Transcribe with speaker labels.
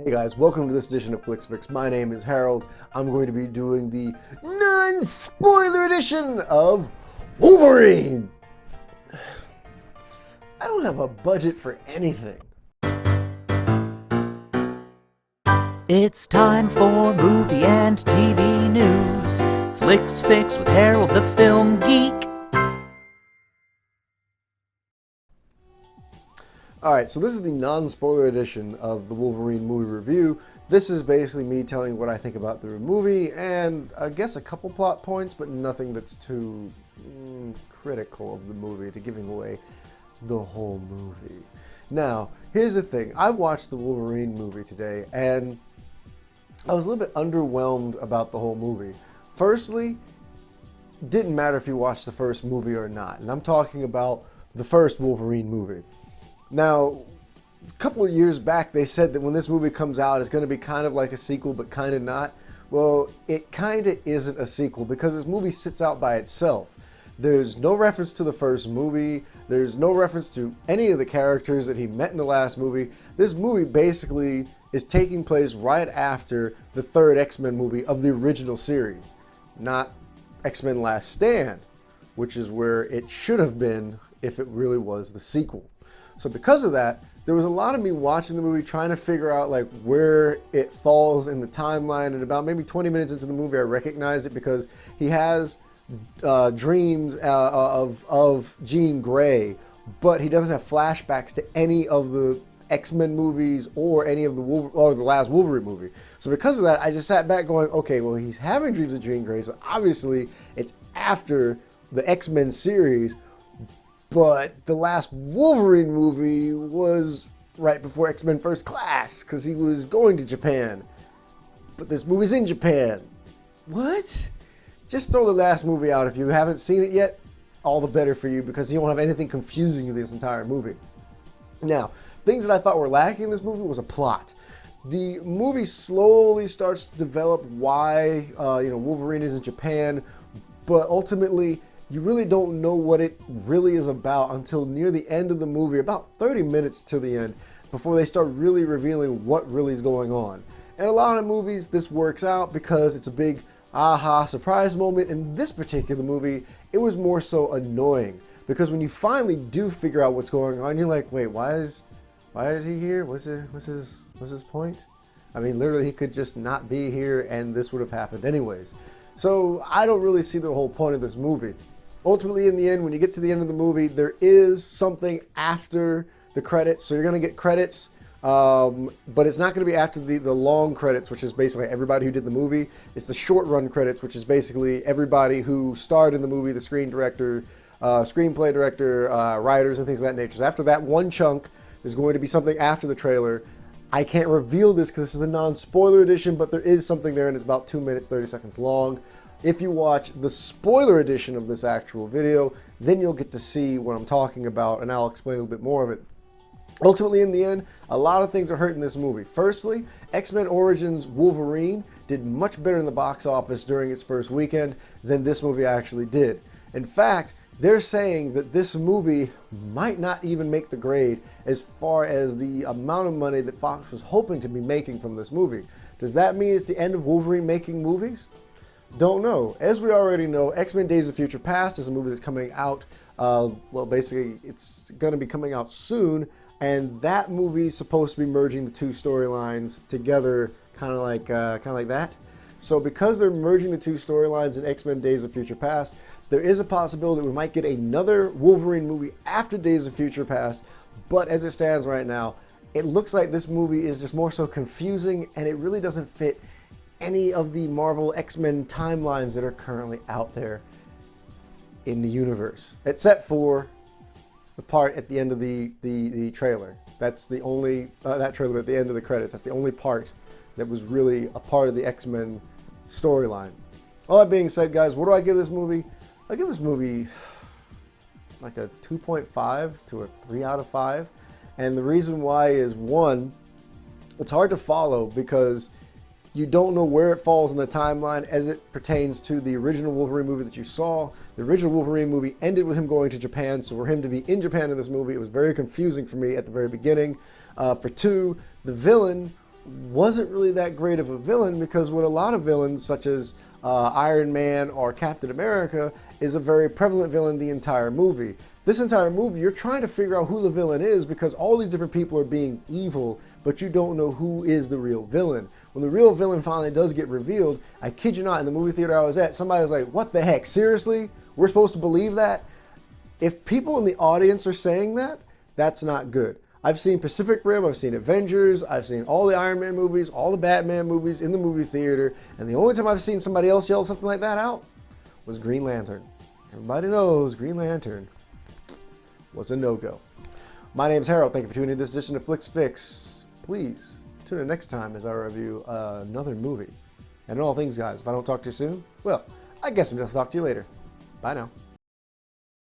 Speaker 1: Hey guys, welcome to this edition of Flix. My name is Harold. I'm going to be doing the non-spoiler edition of Wolverine. I don't have a budget for anything.
Speaker 2: It's time for movie and TV news. Flix Fix with Harold the Film Geek.
Speaker 1: Alright, so this is the non-spoiler edition of the Wolverine movie review. This is basically me telling what I think about the movie and I guess a couple plot points, but nothing that's too critical of the movie to giving away the whole movie. Now, here's the thing. I watched the Wolverine movie today and I was a little bit underwhelmed about the whole movie. Firstly, didn't matter if you watched the first movie or not, and I'm talking about the first Wolverine movie. Now, a couple of years back, they said that when this movie comes out, it's going to be kind of like a sequel, but kind of not. Well, it kind of isn't a sequel because this movie sits out by itself. There's no reference to the first movie. There's no reference to any of the characters that he met in the last movie. This movie basically is taking place right after the third X-Men movie of the original series, not X-Men Last Stand, which is where it should have been if it really was the sequel. So because of that, there was a lot of me watching the movie trying to figure out like where it falls in the timeline, and about maybe 20 minutes into the movie I recognized it because he has dreams of Jean Grey, but he doesn't have flashbacks to any of the X-Men movies or any of the last Wolverine movie. So because of that, I just sat back going, okay, well, he's having dreams of Jean Grey, so obviously it's after the X-Men series. But the last Wolverine movie was right before X-Men First Class because he was going to Japan. But this movie's in Japan. What? Just throw the last movie out if you haven't seen it yet. All the better for you because you won't have anything confusing you this entire movie. Now, things that I thought were lacking in this movie was a plot. The movie slowly starts to develop why Wolverine is in Japan, but ultimately you really don't know what it really is about until near the end of the movie, about 30 minutes to the end, before they start really revealing what really is going on. And a lot of movies, this works out because it's a big aha surprise moment. In this particular movie, it was more so annoying because when you finally do figure out what's going on, you're like, wait, why is he here? What's his point? I mean, literally, he could just not be here and this would have happened anyways. So I don't really see the whole point of this movie. Ultimately, in the end, when you get to the end of the movie, there is something after the credits. So you're going to get credits, but it's not going to be after the long credits, which is basically everybody who did the movie. It's the short run credits, which is basically everybody who starred in the movie, the screen director, screenplay director, writers, and things of that nature. So after that one chunk, there's going to be something after the trailer. I can't reveal this because this is a non-spoiler edition, but there is something there, and it's about 2 minutes, 30 seconds long. If you watch the spoiler edition of this actual video, then you'll get to see what I'm talking about, and I'll explain a little bit more of it. Ultimately, in the end, a lot of things are hurting this movie. Firstly, X-Men Origins Wolverine did much better in the box office during its first weekend than this movie actually did. In fact, they're saying that this movie might not even make the grade as far as the amount of money that Fox was hoping to be making from this movie. Does that mean it's the end of Wolverine making movies? Don't know. As we already know, X-Men Days of Future Past is a movie that's coming out, well, basically it's going to be coming out soon, and that movie is supposed to be merging the two storylines together, kind of like that. So because they're merging the two storylines in X-Men Days of Future Past, there is a possibility that we might get another Wolverine movie after Days of Future Past, but as it stands right now, it looks like this movie is just more so confusing, and it really doesn't fit any of the Marvel X-Men timelines that are currently out there in the universe, except for the part at the end of the trailer. That's the only, that trailer at the end of the credits, that's the only part that was really a part of the X-Men storyline. All that being said, guys, what do I give this movie? I give this movie like a 2.5 to a 3 out of 5. And the reason why is, one, it's hard to follow because you don't know where it falls in the timeline as it pertains to the original Wolverine movie that you saw. The original Wolverine movie ended with him going to Japan, so for him to be in Japan in this movie, it was very confusing for me at the very beginning. For two, the villain wasn't really that great of a villain, because what a lot of villains, such as Iron Man or Captain America, is a very prevalent villain the entire movie. This entire movie, you're trying to figure out who the villain is because all these different people are being evil, but you don't know who is the real villain. When the real villain finally does get revealed, I kid you not, in the movie theater I was at, somebody was like, "What the heck? Seriously? We're supposed to believe that?" If people in the audience are saying that, that's not good. I've seen Pacific Rim, I've seen Avengers, I've seen all the Iron Man movies, all the Batman movies in the movie theater, and the only time I've seen somebody else yell something like that out was Green Lantern. Everybody knows Green Lantern was a no-go. My name's Harold. Thank you for tuning in to this edition of Flix Fix. Please tune in next time as I review another movie. And in all things, guys, if I don't talk to you soon, well, I guess I'm going to talk to you later. Bye now.